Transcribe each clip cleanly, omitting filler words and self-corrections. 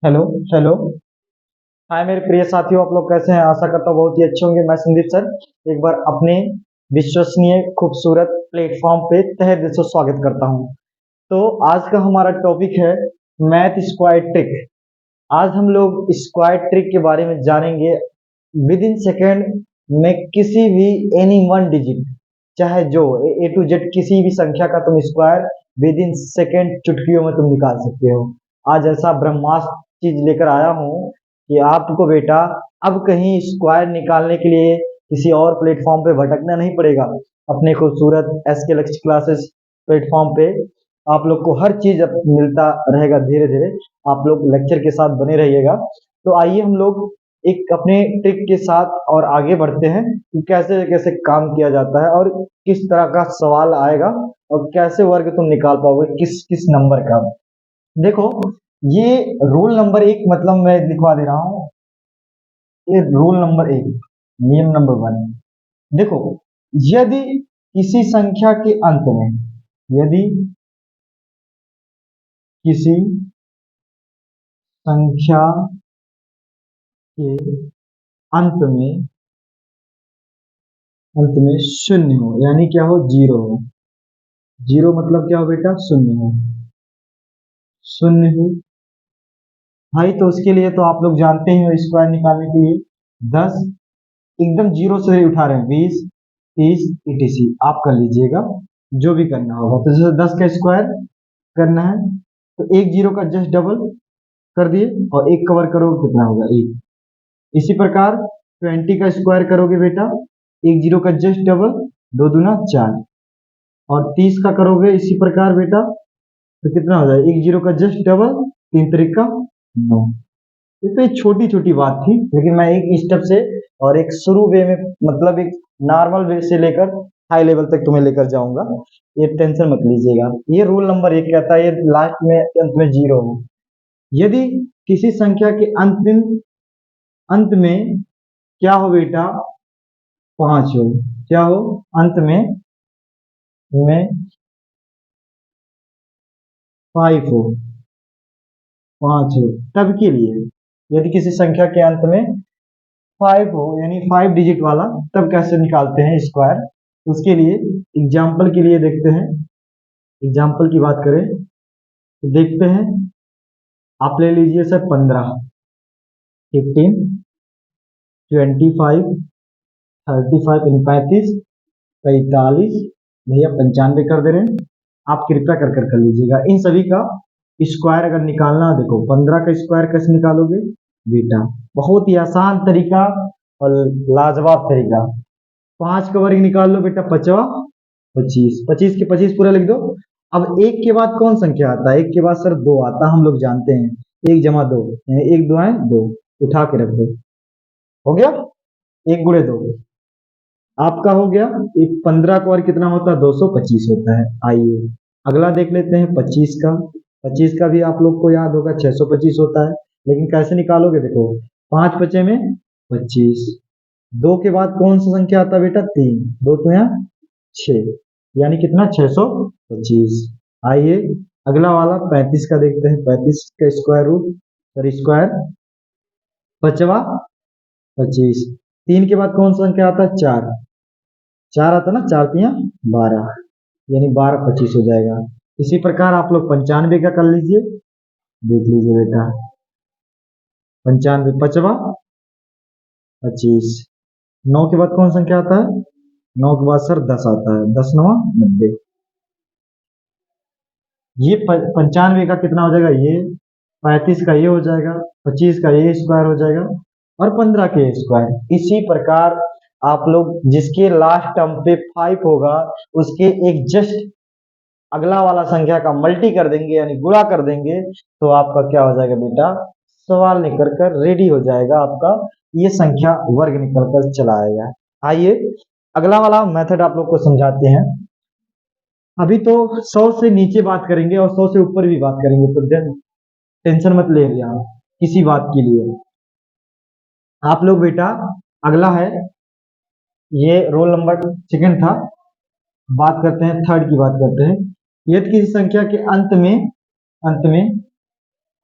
Hello. Hello. हाय मेरे प्रिय साथियों, आप लोग कैसे हैं? आशा करता हूँ बहुत ही अच्छे होंगे। मैं संदीप सर एक बार अपने विश्वसनीय खूबसूरत प्लेटफॉर्म पे तहे दिल से स्वागत करता हूँ। तो आज का हमारा टॉपिक है मैथ स्क्वायर ट्रिक। आज हम लोग स्क्वायर ट्रिक के बारे में जानेंगे। विद इन सेकेंड में किसी भी एनी वन डिजिट, चाहे जो ए टू जेड किसी भी संख्या का तुम स्क्वायर विद इन सेकेंड चुटकियों में तुम निकाल सकते हो। आज ऐसा ब्रह्मास्त्र चीज लेकर आया हूँ कि आपको बेटा अब कहीं स्क्वायर निकालने के लिए किसी और प्लेटफॉर्म पे भटकना नहीं पड़ेगा। अपने खूबसूरत एस के लक्ष्य क्लासेस प्लेटफॉर्म पे आप लोग को हर चीज अब मिलता रहेगा धीरे धीरे। आप लोग लेक्चर के साथ बने रहिएगा। तो आइए हम लोग एक अपने ट्रिक के साथ और आगे बढ़ते हैं कि कैसे कैसे काम किया जाता है और किस तरह का सवाल आएगा और कैसे वर्ग तुम निकाल पाओगे किस किस नंबर का। देखो, ये रूल नंबर एक, मतलब मैं लिखवा दे रहा हूँ। ये रूल नंबर एक, नियम नंबर वन। देखो, यदि किसी संख्या के अंत में, यदि किसी संख्या के अंत में शून्य हो, यानी क्या हो, जीरो हो। जीरो मतलब क्या हो बेटा, शून्य हो। शून्य हो भाई, तो उसके लिए तो आप लोग जानते ही हो, स्क्वायर निकालने के लिए 10, एकदम जीरो से उठा रहे हैं, 20, 30, etc आप कर लीजिएगा जो भी करना होगा। तो जैसे 10 का स्क्वायर करना है तो एक जीरो का जस्ट डबल कर दिए और एक कवर करोगे कितना होगा, एक। इसी प्रकार 20 का स्क्वायर करोगे बेटा, एक जीरो का जस्ट डबल, दो दूना चार। और 30 का करोगे इसी प्रकार बेटा, तो कितना हो जाएगा, एक जीरो का जस्ट डबल, तीन तरीका 9। ये तो एक छोटी छोटी बात थी, लेकिन मैं एक स्टेप से और एक शुरू वे में, मतलब एक नॉर्मल वे से लेकर हाई लेवल तक तुम्हें लेकर जाऊंगा। ये टेंशन मत लीजिएगा। ये रूल नंबर एक कहता है, ये लास्ट में अंत में जीरो हो। यदि किसी संख्या के अंतिम अंत में क्या हो बेटा, पांच हो। क्या हो, अंत में फाइव हो, पांच हो, तब के लिए यदि किसी संख्या के अंत में फाइव हो, यानी फाइव डिजिट वाला, तब कैसे निकालते हैं स्क्वायर। उसके लिए एग्जाम्पल के लिए देखते हैं। एग्जाम्पल की बात करें तो देखते हैं, आप ले लीजिए सर 15, 15, 25, 35 यानी 35, 45, भैया 95 कर दे रहे हैं। आप कृपया कर लीजिएगा इन सभी का स्क्वायर अगर निकालना। देखो 15 का स्क्वायर कैसे निकालोगे बेटा, बहुत ही आसान तरीका और लाजवाब तरीका। पांच का वर्ग निकाल लो बेटा, पचवा 25, 25 के 25 पूरा लिख दो। अब एक के बाद कौन संख्या आता है, एक के बाद सर दो आता है, हम लोग जानते हैं। एक जमा दो, एक दो है दो, उठा के रख दो, हो गया। एक गुणे दो आपका हो गया। एक 15 का और कितना होता है, 225 होता है। आइए अगला देख लेते हैं 25 का। 25 का भी आप लोग को याद होगा 625 होता है। लेकिन कैसे निकालोगे, देखो पांच बचे में 25, दो के बाद कौन सा संख्या आता है बेटा, तीन, दो तो यहाँ छह, यानी कितना 625। आइए अगला वाला 35 का देखते हैं। 35 का स्क्वायर रूट, सर स्क्वायर, पचवा 25, तीन के बाद कौन सा संख्या आता है, चार, चार आता ना, चार तिया 12, यानी 12 25 हो जाएगा। इसी प्रकार आप लोग 95 का कर लीजिए, देख लीजिए बेटा, 95 पचवा 25, नौ के बाद कौन संख्या आता है, नौ के बाद सर 10 आता है, 10 नवा 90। ये 95 का कितना हो जाएगा, ये 35 का ये हो जाएगा, 25 का ये स्क्वायर हो जाएगा और 15 के स्क्वायर। इसी प्रकार आप लोग जिसके लास्ट टर्म पे 5 होगा उसके एक जस्ट अगला वाला संख्या का मल्टी कर देंगे, यानी गुणा कर देंगे, तो आपका क्या हो जाएगा बेटा, सवाल निकल कर रेडी हो जाएगा आपका। ये संख्या वर्ग निकल कर चला आएगा। आइए अगला वाला मेथड आप लोग को समझाते हैं। अभी तो 100 से नीचे बात करेंगे और 100 से ऊपर भी बात करेंगे, तो टेंशन मत ले लिया किसी बात के लिए। आप लोग बेटा अगला है, ये रोल नंबर सेकंड था। बात करते हैं थर्ड की, बात करते हैं। यदि किसी संख्या के अंत में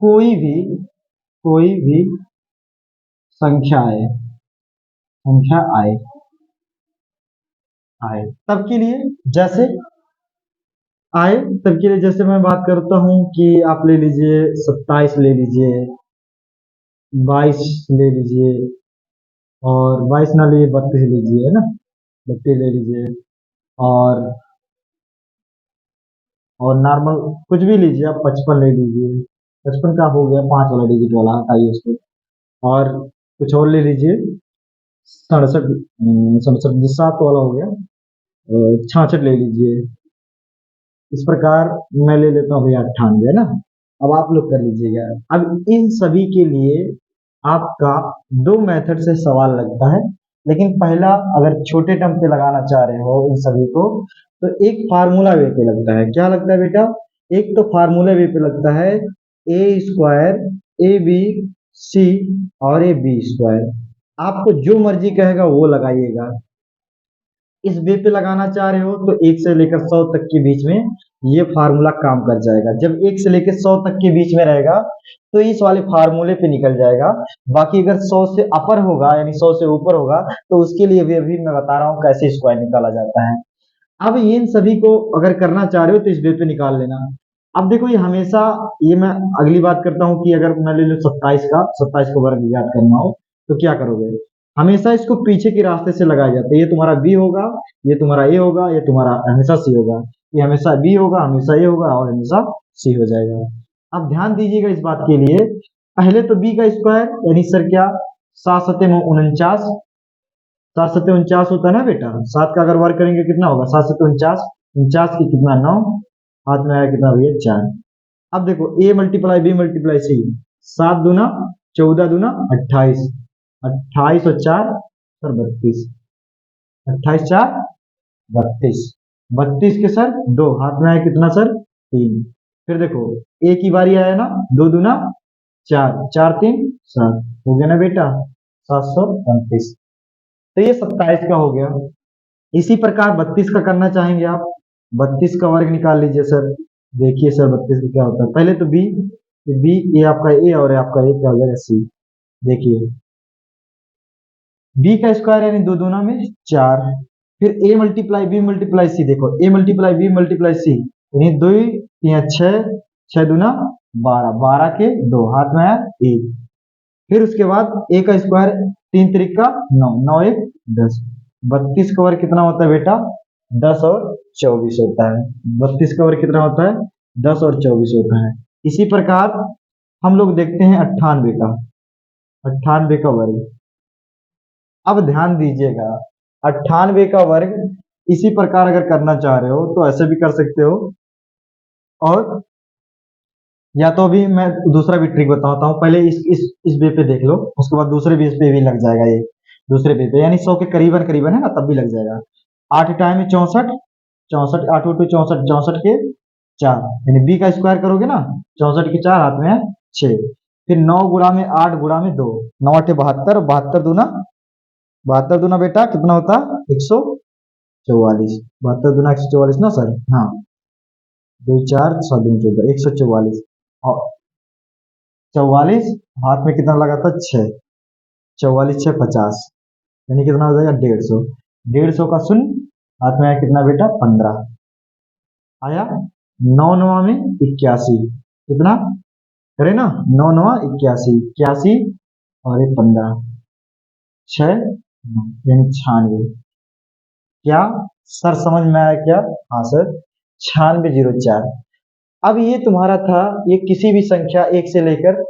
कोई भी कोई भी संख्या आए आए तब के लिए, जैसे आए तब के लिए जैसे मैं बात करता हूँ कि आप ले लीजिए 27 ले लीजिए, 22 ले लीजिए, और 22 ना लीजिए 32 लीजिए, है ना, 32 ले लीजिए, और नॉर्मल कुछ भी लीजिए आप, 55 ले लीजिए, 55 का हो गया 5 वाला डिजिट वाला, हटाइए उसको, और कुछ और ले लीजिए, 67, 67 7 वाला हो गया, 66 ले लीजिए। इस प्रकार मैं ले लेता हूँ भैया 98, है ना। अब आप लोग कर लीजिएगा। अब इन सभी के लिए आपका दो मेथड से सवाल लगता है, लेकिन पहला अगर छोटे टर्म पे लगाना चाह रहे हो इन सभी को, तो एक फार्मूला वे पे लगता है। क्या लगता है बेटा? एक तो फार्मूला वे पे लगता है, ए स्क्वायर ए बी सी और ए बी स्क्वायर। आपको जो मर्जी कहेगा वो लगाइएगा। इस वे पे लगाना चाह रहे हो तो 1 से लेकर 100 तक के बीच में ये फार्मूला काम कर जाएगा। जब 1 से लेकर 100 तक के बीच में रहेगा तो इस वाले फार्मूले पे निकल जाएगा। बाकी अगर 100 से अपर होगा यानी 100 से ऊपर होगा तो उसके लिए भी अभी मैं बता रहा हूँ कैसे स्क्वायर निकाला जाता है। अब इन सभी को अगर करना चाह रहे हो तो इस वे पे निकाल लेना। अब देखो ये हमेशा, ये मैं अगली बात करता हूँ कि अगर मैं ले लूँ 27 का वर्ग याद करना हो तो क्या करोगे? हमेशा इसको पीछे के रास्ते से लगाया जाता है। ये तुम्हारा बी होगा, ये तुम्हारा ए होगा, ये तुम्हारा हमेशा सी होगा, ये हमेशा बी होगा, हमेशा ए होगा और हमेशा सी हो जाएगा। अब ध्यान दीजिएगा इस बात के लिए, पहले तो बी का स्क्वायर यानी सर क्या, 7 7 49 होता है ना बेटा। 7 का अगर वर्ग करेंगे कितना होगा? 7 7 49, 49 की कितना 9, हाथ में आया कितना भैया 4। अब देखो A multiply B multiply C, 7 दूना 14 दूना 28, 28 और 4 सर 32, 28 4 32, 32 के सर 2, हाथ में आया कितना सर 3। फिर देखो ए की बारी आया ना, 2 दूना 4, 4 3 7, हो गया ना बेटा 729। तो ये 27 का हो गया। इसी प्रकार 32 का करना चाहेंगे आप, 32 का वर्ग निकाल लीजिए सर। देखिए सर 32 का क्या होता है, पहले तो बी, ये आपका ए और ये आपका ए क्या हो जाएगा सी। देखिए बी का स्क्वायर यानी 2 दूना में 4, फिर A multiply B multiply C, देखो A multiply B multiply C यानी 2 3 6, 6 दूना 12, 12 के 2, हाथ में आया 1। फिर उसके बाद ए का स्क्वायर 3 त्रिक का 9, 9 1 10, 32 का वर्ग कितना होता है बेटा? 10 और 24 होता है। 32 का वर्ग कितना होता है? 10 और 24 होता है। इसी प्रकार हम लोग देखते हैं 98 का वर्ग। अब ध्यान दीजिएगा, 98 का वर्ग इसी प्रकार अगर करना चाह रहे हो तो ऐसे भी कर सकते हो, और या तो अभी मैं दूसरा भी ट्रिक बताता हूँ। पहले इस वे पे देख लो, उसके बाद दूसरे बेस पे भी लग जाएगा ये, दूसरे वे पे यानी 100 के करीबन करीबन है ना, तब भी लग जाएगा। 8 टाइम में 64, 64 8 टू 64, 64 के 4 यानी बी का स्क्वायर करोगे ना, 64 के 4 हाथ में है 6, फिर 9 गुणा में 8 गुणा में 2, 9 8 72, 72 दूना बेटा कितना होता? 144, 72 दूना 144 ना सर, हाँ 2 4 7 दूनी 14, 144, और 44 हाथ में कितना लगा था 6, 44 6 50 यानी कितना हो जाएगा 150, 150 का शून्य, हाथ में आया कितना बेटा 15 आया। 9 9 में 81, कितना करे ना, 9 9 81, 81 और एक 15, 6 9 यानी 96। क्या सर समझ में आया क्या? हाँ सर 9604। अब ये तुम्हारा था, ये किसी भी संख्या 1 से लेकर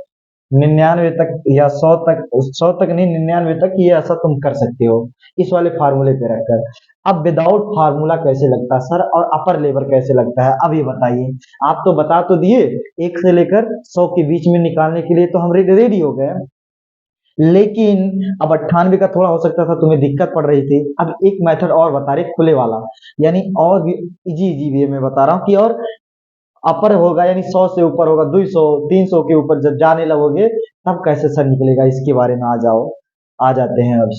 99 तक या 100 तक, 100 तक नहीं 99 तक, ये ऐसा तुम कर सकते हो इस वाले फार्मूले पे रखकर। अब विदाउट फार्मूला कैसे लगता है सर, और अपर लेवल कैसे लगता है, अब ये बताइए। आप तो बता तो दिए 1 से लेकर 100 के बीच में निकालने के लिए तो हम रेडी हो गए, लेकिन अब 98 का थोड़ा हो सकता था तुम्हें दिक्कत पड़ रही थी। अब एक मेथड और बता रहे खुले वाला, यानी और भी इजी वे में बता रहा हूँ कि और अपर होगा यानी 100 से ऊपर होगा, 200 300 के ऊपर जब जाने लगोगे तब कैसे सर निकलेगा, इसके बारे में आ जाते हैं। अब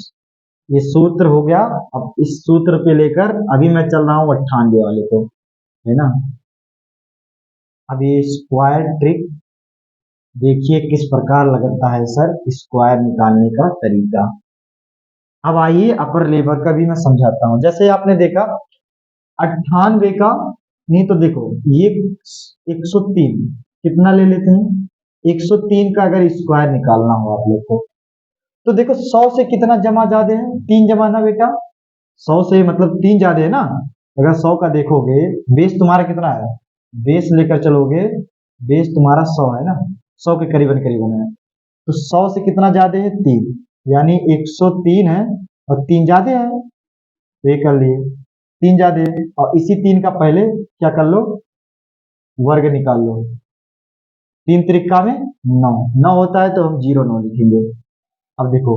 ये सूत्र हो गया। अब इस सूत्र पे लेकर अभी मैं चल रहा हूँ 98 वाले को, है ना। अब ये स्क्वायर ट्रिक देखिए किस प्रकार लगता है सर स्क्वायर निकालने का तरीका। अब आइए अपर लेबर का भी मैं समझाता हूँ। जैसे आपने देखा 98 का, नहीं तो देखो ये 103 कितना ले लेते हैं, 103 का अगर स्क्वायर निकालना हो आप लोग को, तो देखो 100 से कितना जमा ज्यादा है, 3 जमा ना बेटा, 100 से मतलब 3 ज्यादा है ना। अगर 100 का देखोगे, बेस तुम्हारा कितना है, बेस लेकर चलोगे, बेस तुम्हारा 100 है ना, 100 के करीबन करीबन है, तो 100 से कितना ज्यादा है, 3, यानी 103 है और 3 ज्यादा है, तो ये कर लिए, 3 ज्यादा है, और इसी 3 का पहले क्या कर लो, वर्ग निकाल लो, 3 त्रिका में 9, 9 होता है तो हम 09 लिखेंगे। अब देखो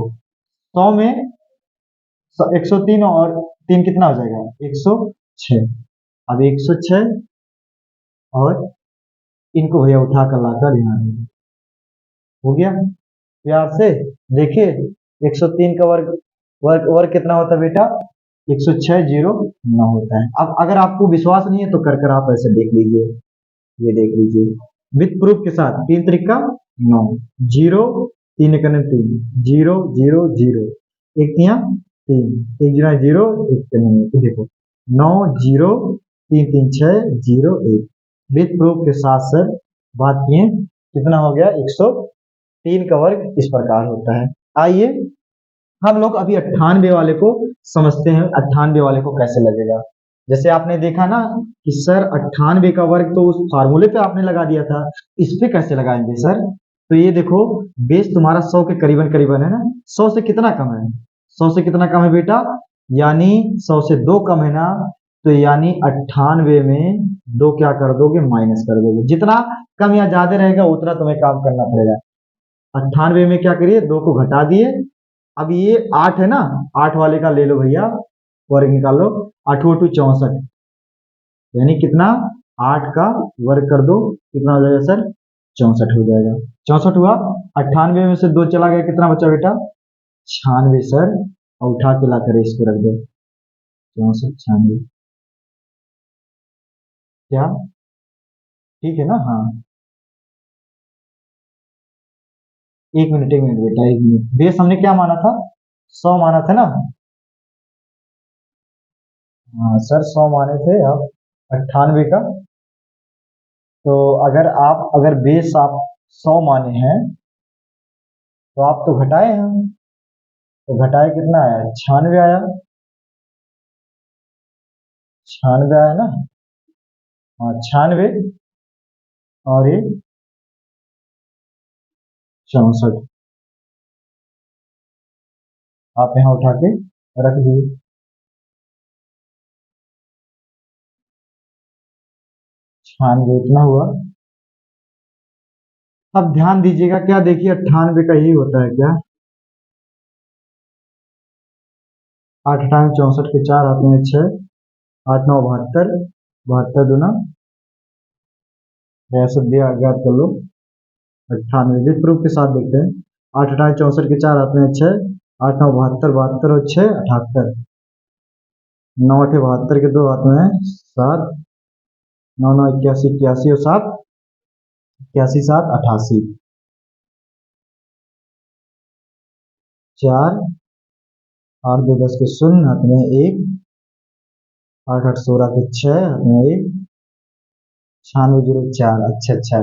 100 में 103 और 3 कितना हो जाएगा, 106। अब 106 और इनको भैया उठा कर लाकर यहाँ हो गया प्यार से। देखिए 103 का वर्ग वर्ग वर्ग कितना होता है बेटा, 10609 होता है। अब अगर आपको विश्वास नहीं है तो कर कर आप ऐसे देख लीजिए, ये देख लीजिए विथ प्रूफ के साथ, 3 त्रिका 9, 0 3 एकम 3, 0 0 0, एक तिया 3, एक जीरो 0, एक तिया 9, देखो 9 0 3 3 6 0 1, विथ प्रूफ के साथ सर बात किए, कितना हो गया, 103 का वर्ग इस प्रकार होता है। आइए हम लोग अभी 98 वाले को समझते हैं, 98 वाले को कैसे लगेगा। जैसे आपने देखा ना कि सर 98 का वर्ग तो उस फार्मूले पे आपने लगा दिया था, इस पे कैसे लगाएंगे सर, तो ये देखो बेस तुम्हारा 100 के करीबन करीबन है ना, 100 से कितना कम है, 100 से कितना कम है बेटा, यानी 100 से 2 कम है ना, तो यानी 98 में 2 क्या कर दोगे, माइनस कर दोगे, जितना कम या ज्यादा रहेगा उतना तुम्हें काम करना पड़ेगा। 98 में क्या करिए, 2 को घटा दिए, अब ये 8 है ना, 8 वाले का ले लो भैया, वर्ग निकालो, 8 8 64, यानी कितना, 8 का वर्ग कर दो, कितना हो जाएगा सर, 64 हो जाएगा। 64 हुआ, 98 में से 2 चला गया, कितना बचा बेटा, 96 सर, और उठा के ला कर इसको रख दो, 64 96, क्या ठीक है ना, हाँ। एक मिनट बेटा, एक मिनट, बेस हमने क्या माना था, 100 माना था ना, हाँ सर 100 माने थे, अब 98 का, तो अगर बेस आप 100 माने हैं, तो आप तो घटाए हैं, तो घटाए कितना आया, 96 आया, 96 आया ना, हाँ 96, और ये 64, आप यहाँ उठा के रख दिए, 96 इतना हुआ। अब ध्यान दीजिएगा, क्या देखिए 98 का ही होता है क्या, 8 टाइम 64 के 4 हाथ में 6, 8 9 72, 72 दूना 62, याद कर लो, 98 विद प्रूफ के साथ देखते हैं, 8 टाइम 64 के 4 हाथ में 6, 8 9 72, 72 और 6 78, 9 8 72 के 2 हाथ में 7, 9 9 81 81 और 7 81 7 88, 4 8 2 10 के 0 हाथ में 1, 8 8 16 के 6 हाथ में 1, 96 0 4, अच्छा अच्छा,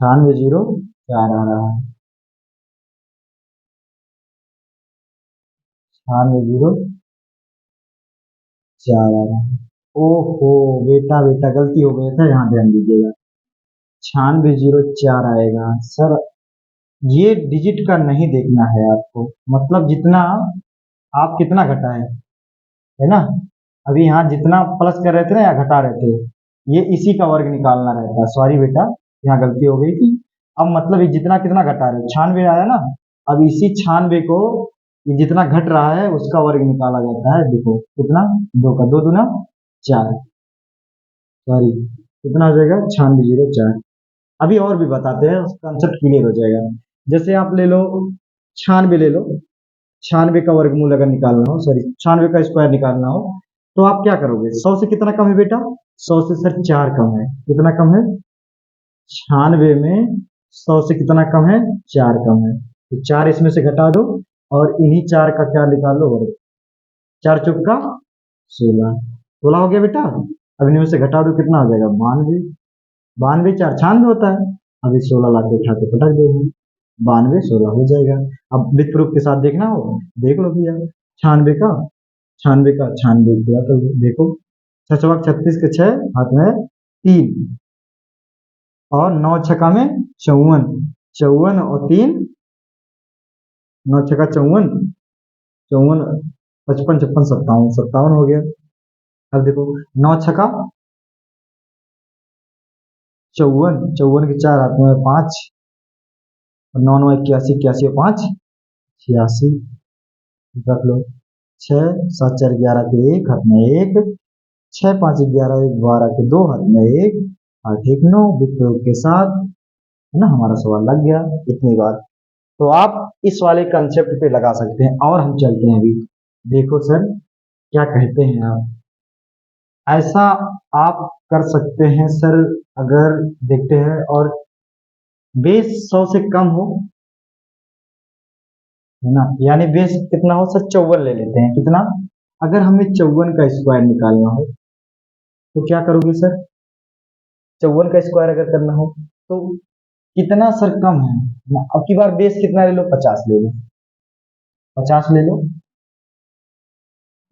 96 0 4 आ रहा है, 96 0 4 आ रहा है। ओहो बेटा बेटा गलती हो गया था, यहाँ ध्यान दीजिएगा, 96 0 4 आएगा सर, ये डिजिट का नहीं देखना है आपको, मतलब जितना आप कितना घटाए है ना, अभी यहाँ जितना प्लस कर रहे थे ना या घटा रहे थे, ये इसी का वर्ग निकालना रहता है, सॉरी बेटा यहाँ गलती हो गई थी। अब मतलब ये जितना कितना घटा रहे हो, 96 आया ना, अब इसी 96 को ये जितना घट रहा है उसका वर्ग निकाला जाता है, देखो कितना, 2 का 2 दूना 4, सॉरी कितना हो जाएगा, 96 0 4। अभी और भी बताते हैं, कंसेप्ट क्लियर हो जाएगा। जैसे आप ले लो 96 ले लो, 96 का वर्गमूल अगर निकालना हो, सॉरी 96 का स्क्वायर निकालना हो, तो आप क्या करोगे, 100 से कितना कम है बेटा, 100 से सर 4 कम है, कितना कम है, 96 में 100 से कितना कम है, 4 कम है, तो 4 इसमें से घटा दो और इन्हीं 4 का क्या निकालो वर्ग, 4 चौक का 16, 16 हो गया बेटा। अब इनमें से घटा दो कितना हो जाएगा, 92, 92 4 96 होता है। अब इस 16 लाख को उठा के पटक दो, 92 16 हो जाएगा। अब विथ प्रूफ के साथ देखना हो, देख लो भैया, 96 का 96 दिया तो देखो, 6 चौक 36 के 6 हाथ में 3 और 9 छक्का में 54, 54 और 3 9 छक्का 54, 54 55 56 57, 57 हो गया। अब देखो 9 छक्का 54, 54 के 4 हाथ में 5 और 9 9 81, 81 और 5 86, रख लो। 6 7 4 11 के 1 हाथ में 1, 6 5 11 1 12 के 2 हाथ में 1 8 1 9 विप्रयोग के साथ, है ना, हमारा सवाल लग गया इतनी बार। तो आप इस वाले कंसेप्ट पे लगा सकते हैं। और हम चलते हैं अभी, देखो सर क्या कहते हैं आप, ऐसा आप कर सकते हैं सर, अगर देखते हैं और बेस 100 से कम हो, है ना, यानी बेस कितना हो सर, 54 ले लेते हैं, कितना, अगर हमें 54 का स्क्वायर निकालना हो तो क्या करोगे सर, 54 का स्क्वायर अगर करना हो तो कितना सर कम है ना। अब की बार बेस कितना ले लो, 50 ले लो, 50 ले लो,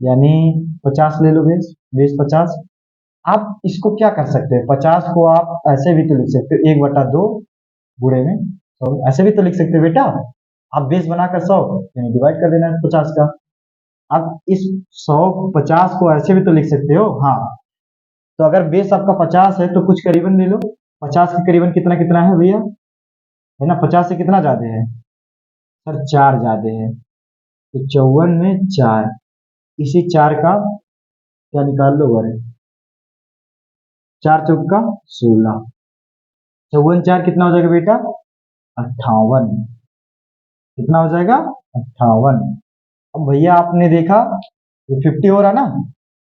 यानी 50 ले लो, बेस बेस 50। आप इसको क्या कर सकते हैं, 50 को आप ऐसे भी तो लिख सकते हो, 1/2 बुरे में 100, ऐसे भी तो लिख सकते हो बेटा। आप बेस बनाकर 100 यानी डिवाइड कर देना है 50 का। अब इस 100 50 को ऐसे भी तो लिख सकते हो, हाँ, तो अगर बेस आपका 50 है तो कुछ करीबन ले लो, 50 के करीबन कितना कितना है भैया, है ना, 50 से कितना ज्यादा है सर, 4 ज्यादा है, तो 54 में 4, इसी 4 का क्या निकाल लो वर्ग, 4 चौक का 16, 54 4 कितना हो जाएगा बेटा, 58, कितना हो जाएगा 58। अब भैया आपने देखा ये 50 हो रहा ना,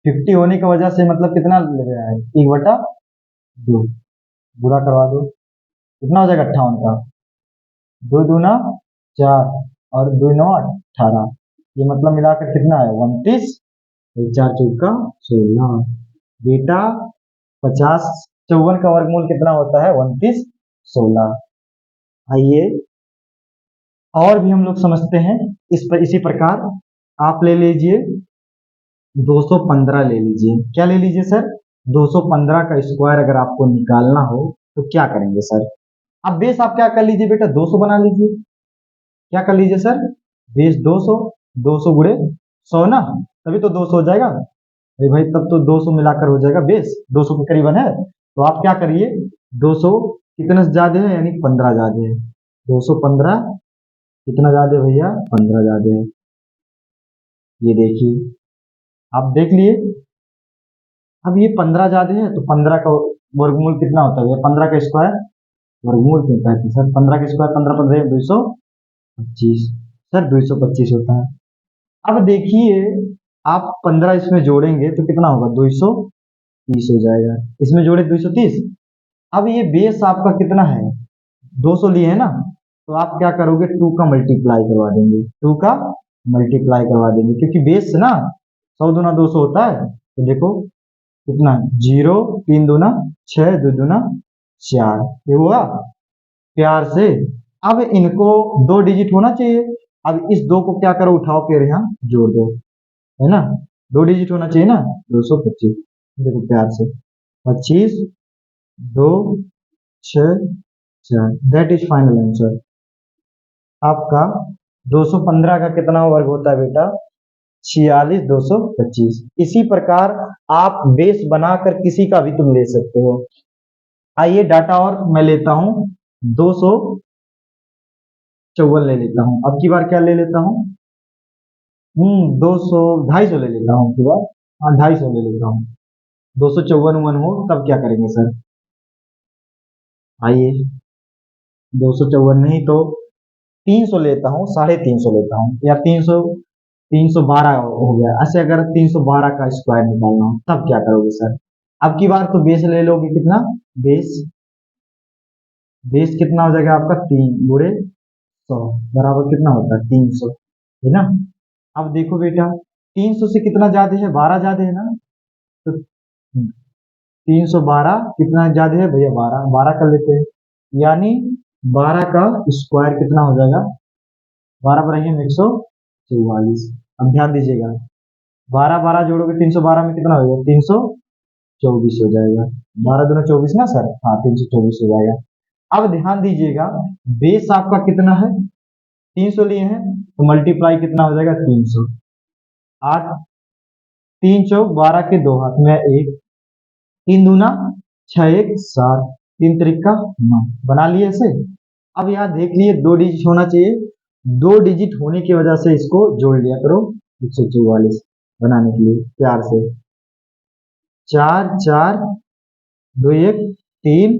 50 होने की वजह से मतलब कितना ले रहा है, 1/2, बुरा करवा दो, कितना हो जाएगा 58 का, 2 दूना 4 और 2 9 18, ये मतलब मिलाकर कितना है 29, 4 चौक का 16 बेटा, 50 54 का वर्गमूल कितना होता है 29 16। आइए और भी हम लोग समझते हैं, इसी प्रकार आप ले लीजिए 215 ले लीजिए, क्या ले लीजिए सर, 215 का स्क्वायर अगर आपको निकालना हो तो क्या करेंगे सर, अब बेस आप क्या कर लीजिए बेटा 200 बना लीजिए, क्या कर लीजिए सर, बेस 200, 200 गुणे 100 ना, तभी तो 200 हो जाएगा, अरे भाई तब तो 200 मिलाकर हो जाएगा, बेस 200 के करीबन है, तो आप क्या करिए 200 कितना ज्यादा है, यानी 15 ज्यादा है, 215 कितना ज्यादा है भैया, 15 ज्यादा है, ये देखिए आप देख लिए। अब ये 15 ज्यादा है तो 15 का वर्गमूल कितना होता है, 15 का स्क्वायर वर्गमूल कितना है सर, 15 का स्क्वायर 15 15 225 सर, 225 होता है। अब देखिए आप 15 इसमें जोड़ेंगे तो कितना होगा, 230 हो जाएगा, इसमें जोड़े 230। अब ये बेस आपका कितना है, 200 लिए है ना, तो आप क्या करोगे 2 का मल्टीप्लाई करवा देंगे, 2 का मल्टीप्लाई करवा देंगे, क्योंकि बेस ना 100 दूना 200 होता है, तो देखो कितना 0 3 दूना 6 2 दूना 4, ये हुआ प्यार से। अब इनको 2 डिजिट होना चाहिए, अब इस 2 को क्या करो, उठाओ के यहाँ जोड़ दो, है ना, 2 डिजिट होना चाहिए ना, 225, देखो प्यार से 25 2 6 4, दैट इज फाइनल आंसर आपका। 215 का कितना वर्ग होता है बेटा, 46 225। इसी प्रकार आप बेस बनाकर किसी का भी तुम ले सकते हो। आइए डाटा और मैं लेता हूं 254 ले लेता हूं, अब की बार क्या ले लेता हूं, 200 250 ले लेता हूँ, अब की बार हाँ 250 ले लेता हूँ, 254 हो तब क्या करेंगे सर, आइए 254 नहीं तो 300 लेता हूँ, 350 लेता हूँ, या 300 312 हो गया, ऐसे अगर 312 का स्क्वायर निकालना हो तब क्या करोगे सर, अब की बार तो बेस ले लोगे कितना, बेस बेस कितना हो जाएगा आपका 3 × 100 बराबर कितना होता है 300, है ना। अब देखो बेटा 300 से कितना ज्यादा है, 12 ज्यादा है ना, तो 312 कितना ज्यादा है भैया, 12, 12 कर लेते हैं, यानी 12 का स्क्वायर कितना हो जाएगा, 12 बढ़ाइए 144। अब ध्यान दीजिएगा 12 12 जोड़ोगे 312 में कितना हो जाएगा, 324 हो जाएगा। 12 दूना 24 ना सर, हाँ 324 हो जाएगा। अब ध्यान दीजिएगा बेस आपका कितना है, 300 लिए हैं, तो मल्टीप्लाई कितना हो जाएगा 300, 8, 3 चौक 12 के 2 हाथ में 1, 3 दूना 6 1 7, 3 त्रिका 9, बना लिए ऐसे। अब यहाँ देख लिए 2 डिजिट होना चाहिए, 2 डिजिट होने की वजह से इसको जोड़ लिया करो 144 बनाने के लिए प्यार से। 4 4 2 1 3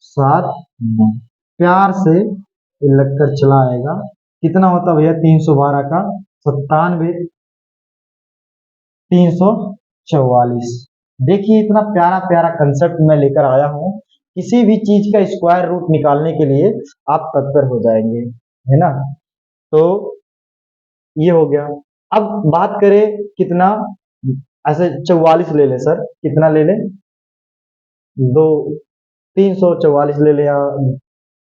7 9, प्यार से लगकर चला आएगा। कितना होता भैया 312 का 97 344। देखिए इतना प्यारा प्यारा कंसेप्ट मैं लेकर आया हूँ, किसी भी चीज का स्क्वायर रूट निकालने के लिए आप तत्पर हो जाएंगे, है ना। तो ये हो गया। अब बात करें कितना, ऐसे 44 ले ले सर, कितना ले ले, दो 344 ले ले, या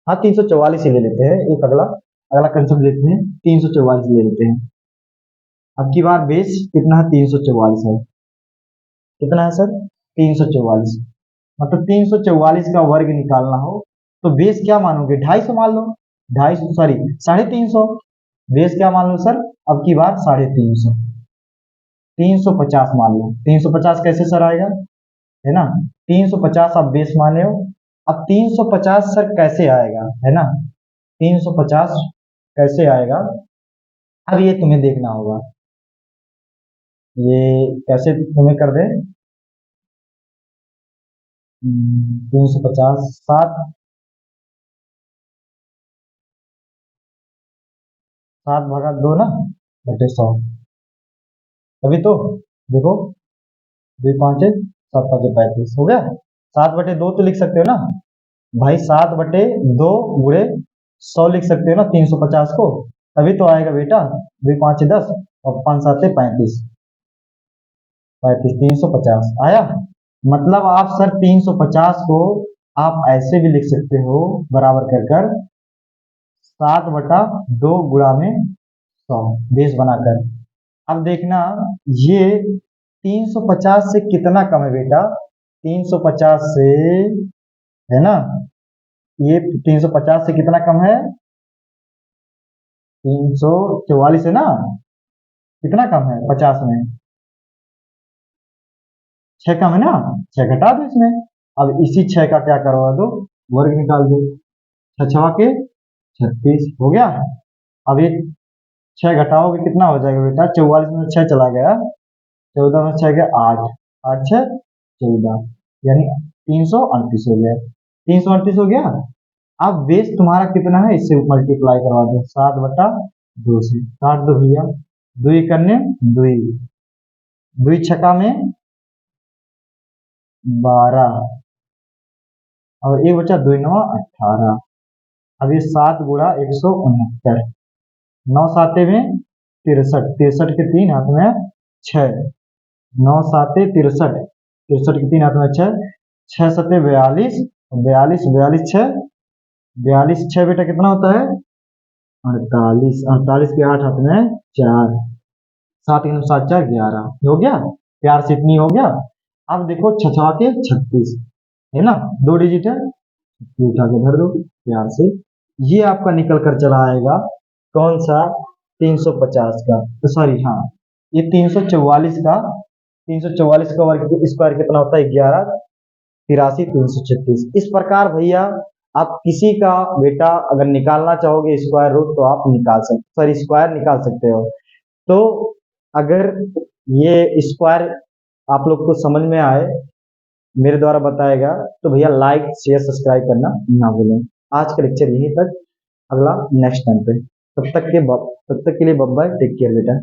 हाँ 344 ही ले लेते हैं, एक अगला अगला कंसेप्ट लेते हैं, 344 ले लेते हैं। अब की बार बेस कितना है 344 है, कितना है सर 344, मतलब 344 का वर्ग निकालना हो तो बेस क्या मानोगे, 250 मान लो, 250 सॉरी 350, बेस क्या मान लो सर, अब की बार 350, 350 मान लो, 350 कैसे सर आएगा, है ना, 350 आप बेस माने हो। अब 350 सर कैसे आएगा, है ना, 350 कैसे आएगा, अब ये तुम्हें देखना होगा, ये कैसे तुम्हें कर दे, 350 7 7 भागा 2 ना बटे 100, तभी तो देखो 2 5 7 5 35 हो गया, 7/2 तो लिख सकते हो ना भाई, 7/2 गुणे 100 लिख सकते हो ना 350 को, तभी तो आएगा बेटा, 2 5 10 और 5 7 35, 350 आया। मतलब आप सर 350 को आप ऐसे भी लिख सकते हो बराबर कर कर 7/2 गुणा में 100 बेस बनाकर। अब देखना ये 350 से कितना कम है बेटा, 350 से, है ना, ये 350 से कितना कम है, 344 है ना, कितना कम है 50 में, 6 कम है ना, 6 घटा दो इसमें। अब इसी 6 का क्या करवा दो, वर्ग निकाल दो, 6 छवा के 36 हो गया। अब ये 6 घटाओगे कितना हो जाएगा बेटा, 44 में 6 चला गया, 14 में 6 गया 8, 8 6 14, यानी 338 हो गया, 338 हो गया। अब बेस तुम्हारा कितना है, इससे मल्टीप्लाई करवा दो 7/2 से, काट दो भैया, 2 करने 2, 2 छक्का में 12 और 1 बचा 2 9 18। अब ये 7 गुणा 169, 9 7 में 63, 63 के 3 हाथ में 6, 9 7 63, 63 के 3 हाथ में 6, 6 7 42, 42 42 6, 42 6 बेटा कितना होता है 48, 48 के 8 हाथ में 4, 7 7 4 11 हो गया, प्यार से इतनी हो गया। अब देखो 6 के 36, है ना, 2 डिजिट है, उठा के धर दो प्यार से, ये आपका निकल कर चला आएगा कौन सा 350 का, तो सॉरी हाँ ये 344 का, 344 का वर्ग स्क्वायर कितना होता है 11 83 336। इस प्रकार भैया आप किसी का बेटा अगर निकालना चाहोगे स्क्वायर रूट तो आप निकाल सकते, सॉरी स्क्वायर निकाल सकते हो। तो अगर ये स्क्वायर आप लोग को समझ में आए मेरे द्वारा बताया गया तो भैया लाइक शेयर सब्सक्राइब करना ना भूलें। आज का लेक्चर यहीं तक, अगला नेक्स्ट टाइम पे, तब तक के लिए बाय बाय, टेक केयर बेटा।